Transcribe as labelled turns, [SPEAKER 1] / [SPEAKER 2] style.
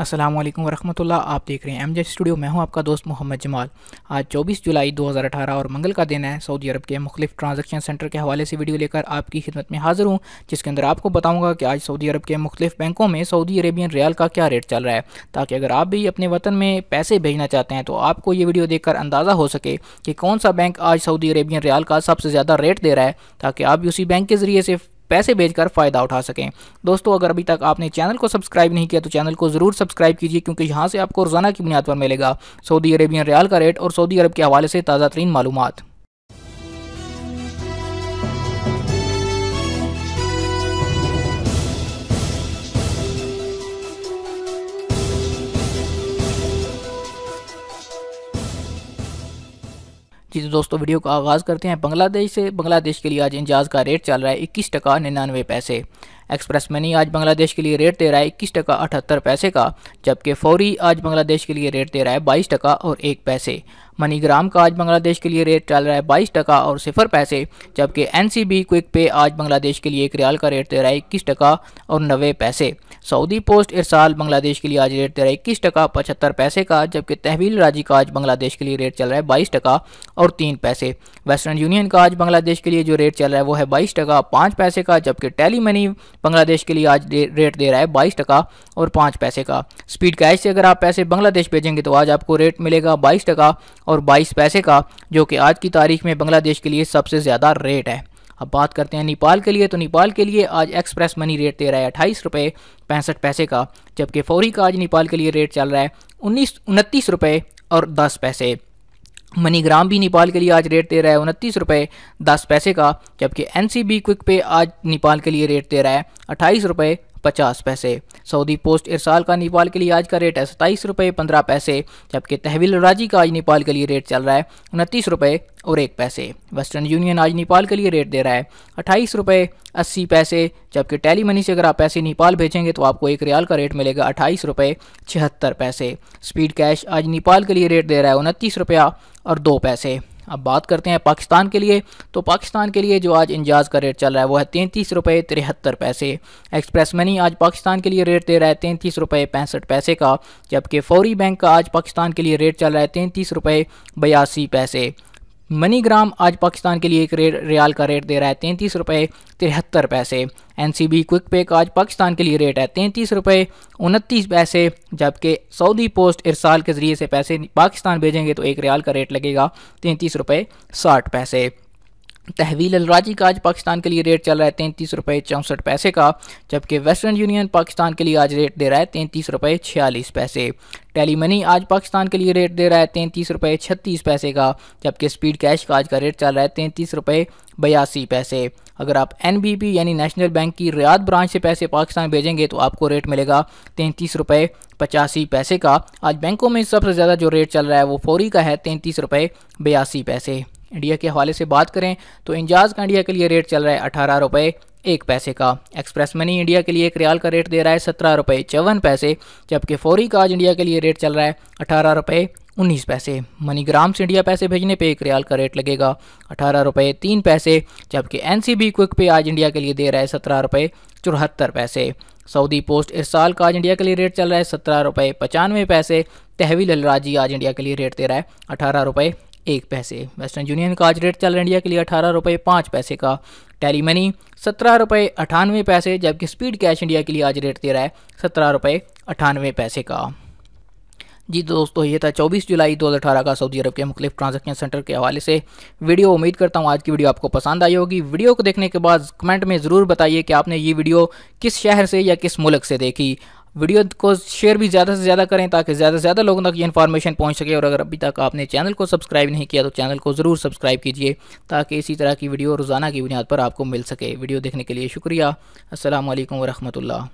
[SPEAKER 1] अस्सलाम वालेकुम वरहमतुल्लाह। आप देख रहे हैं एमजे स्टूडियो। मैं हूं आपका दोस्त मोहम्मद जमाल। आज 24 जुलाई 2018 और मंगल का दिन है। सऊदी अरब के मुख्तलिफ ट्रांजैक्शन सेंटर के हवाले से वीडियो लेकर आपकी खिदमत में हाजिर हूं, जिसके अंदर आपको बताऊंगा कि आज सऊदी अरब के मुख्तलिफ बैंकों में सऊदी अरेबियन रियाल का क्या रेट चल रहा है, ताकि अगर आप भी अपने वतन में पैसे भेजना चाहते हैं तो आपको ये वीडियो देखकर अंदाज़ा हो सके कि कौन सा बैंक आज सऊदी अरेबियन रियाल का सबसे ज़्यादा रेट दे रहा है, ताकि आप भी उसी बैंक के ज़रिए से पैसे भेजकर फ़ायदा उठा सकें। दोस्तों, अगर अभी तक आपने चैनल को सब्सक्राइब नहीं किया तो चैनल को ज़रूर सब्सक्राइब कीजिए, क्योंकि यहाँ से आपको रोज़ाना की बुनियाद पर मिलेगा सऊदी अरेबियन रियाल का रेट और सऊदी अरब के हवाले से ताज़ा तरीन मालूमात। जी तो दोस्तों, वीडियो का आगाज़ करते हैं बांग्लादेश से। बांग्लादेश के लिए आज इंजाज का रेट चल रहा है 21 टका 99 पैसे। एक्सप्रेस मनी आज बांग्लादेश के लिए रेट दे रहा है 21 टका 78 पैसे का, जबकि फौरी आज बांग्लादेश के लिए रेट दे रहा है 22 टका और 1 पैसे। मनीग्राम का आज बांग्लादेश के लिए रेट चल रहा है 22 टका और 0 पैसे, जबकि एनसीबी क्विक पे आज बांग्लादेश के लिए 1 रियाल का रेट दे रहा है 21 टका और 90 पैसे। सऊदी पोस्ट इरसाल बांग्लादेश के लिए आज रेट दे रहा है 21 टका 75 पैसे का, जबकि तहवील राजी का आज बांग्लादेश के लिए रेट चल रहा है 22 टका और 3 पैसे। वेस्टर्न यूनियन का आज बांग्लादेश के लिए जो रेट चल रहा है वो है 22 टका 5 पैसे का, जबकि टेली मनी बांग्लादेश के लिए आज रेट दे रहा है 22 टका और 5 पैसे का। स्पीड कैश से अगर आप पैसे बांग्लादेश भेजेंगे तो आज आपको रेट मिलेगा 22 टका और 22 पैसे का, जो कि आज की तारीख में बांग्लादेश के लिए सबसे ज़्यादा रेट है। अब बात करते हैं नेपाल के लिए, तो नेपाल के लिए आज एक्सप्रेस मनी रेट दे रहा है 28 रुपये 65 पैसे का, जबकि फौरी का आज नेपाल के लिए रेट चल रहा है 29 रुपये और 10 पैसे। मनीग्राम भी नेपाल के लिए आज रेट दे रहा है 29 रुपये 10 पैसे का, जबकि एनसीबी क्विक पे आज नेपाल के लिए रेट दे रहा है 28 रुपये 50 पैसे। सऊदी पोस्ट इरसाल का नेपाल के लिए आज का रेट है 27 रुपये 15 पैसे, जबकि तहवील राजी का आज नेपाल के लिए रेट चल रहा है 29 रुपये और 1 पैसे। वेस्टर्न यूनियन आज नेपाल के लिए रेट दे रहा है 28 रुपये 80 पैसे, जबकि टेली मनी से अगर आप पैसे नेपाल भेजेंगे तो आपको 1 रियाल का रेट मिलेगा 28 रुपये 76 पैसे। स्पीड कैश आज नेपाल के लिए रेट दे रहा है 29 रुपया और 2 पैसे। अब बात करते हैं पाकिस्तान के लिए, तो पाकिस्तान के लिए जो आज इंजाज का रेट चल रहा है वो है 33 रुपये 73 पैसे। एक्सप्रेस मनी आज पाकिस्तान के लिए रेट दे रहा है 33 रुपये 65 पैसे का, जबकि फौरी बैंक का आज पाकिस्तान के लिए रेट चल रहा है 33 रुपये 82 पैसे। मनीग्राम आज पाकिस्तान के लिए 1 रियाल का रेट दे रहा है 33 रुपये 73 पैसे। एनसीबी क्विक पे का आज पाकिस्तान के लिए रेट है 33 रुपये 29 पैसे, जबकि सऊदी पोस्ट इरसाल के ज़रिए से पैसे पाकिस्तान भेजेंगे तो 1 रियाल का रेट लगेगा 33 रुपये 60 पैसे। तहवील अलराजी का आज पाकिस्तान के लिए रेट चल रहा है 33 रुपये 64 पैसे का, जबकि वेस्टर्न यूनियन पाकिस्तान के लिए आज रेट दे रहा है 33 रुपये 46 पैसे। टेली मनी आज पाकिस्तान के लिए रेट दे रहा है 33 रुपये 36 पैसे का, जबकि स्पीड कैश का आज का रेट चल रहा है 33 रुपये 82 पैसे। अगर आप एनबीपी यानी नेशनल बैंक की रियाद ब्रांच से पैसे पाकिस्तान भेजेंगे तो आपको रेट मिलेगा 33 रुपये 85 पैसे का। आज बैंकों में सबसे ज़्यादा जो रेट चल रहा है वो फौरी का है 33 रुपये 82 पैसे। इंडिया के हवाले से बात करें तो इंजाज का इंडिया के लिए रेट चल रहा है 18 रुपये 1 पैसे का। एक्सप्रेस मनी इंडिया के लिए 1 रियाल का रेट दे रहा है 17 रुपये 54 पैसे, जबकि फौरी का आज इंडिया के लिए रेट चल रहा है 18 रुपये 19 पैसे। मनीग्राम से इंडिया पैसे भेजने पे 1 रियाल का रेट लगेगा 18 रुपये 3 पैसे, जबकि एनसीबी क्विक पे आज इंडिया के लिए दे रहा है 17 रुपये 74 पैसे। सऊदी पोस्ट इरसाल का आज इंडिया के लिए रेट चल रहा है 17 रुपये 95 पैसे। तहवील अलराजी आज इंडिया के लिए रेट दे रहा है 18 रुपये 1 पैसे। वेस्टर्न यूनियन का आज रेट चल रहा है इंडिया के लिए 18 रुपये 5 पैसे का। टेली मनी 17 रुपये 98 पैसे, जबकि स्पीड कैश इंडिया के लिए आज रेट दे रहा है 17 रुपये 98 पैसे का। जी दोस्तों, ये था 24 जुलाई 2018 का सऊदी अरब के मुख्तलिफ ट्रांजैक्शन सेंटर के हवाले से वीडियो। उम्मीद करता हूँ आज की वीडियो आपको पसंद आई होगी। वीडियो को देखने के बाद कमेंट में ज़रूर बताइए कि आपने ये वीडियो किस शहर से या किस मुल्क से देखी। वीडियो को शेयर भी ज़्यादा से ज़्यादा करें ताकि ज़्यादा से ज़्यादा लोगों तक ये इन्फॉर्मेशन पहुंच सके। और अगर अभी तक आपने चैनल को सब्सक्राइब नहीं किया तो चैनल को ज़रूर सब्सक्राइब कीजिए, ताकि इसी तरह की वीडियो रोज़ाना की बुनियाद पर आपको मिल सके। वीडियो देखने के लिए शुक्रिया। अस्सलाम वालेकुम वरहमतुल्लाह।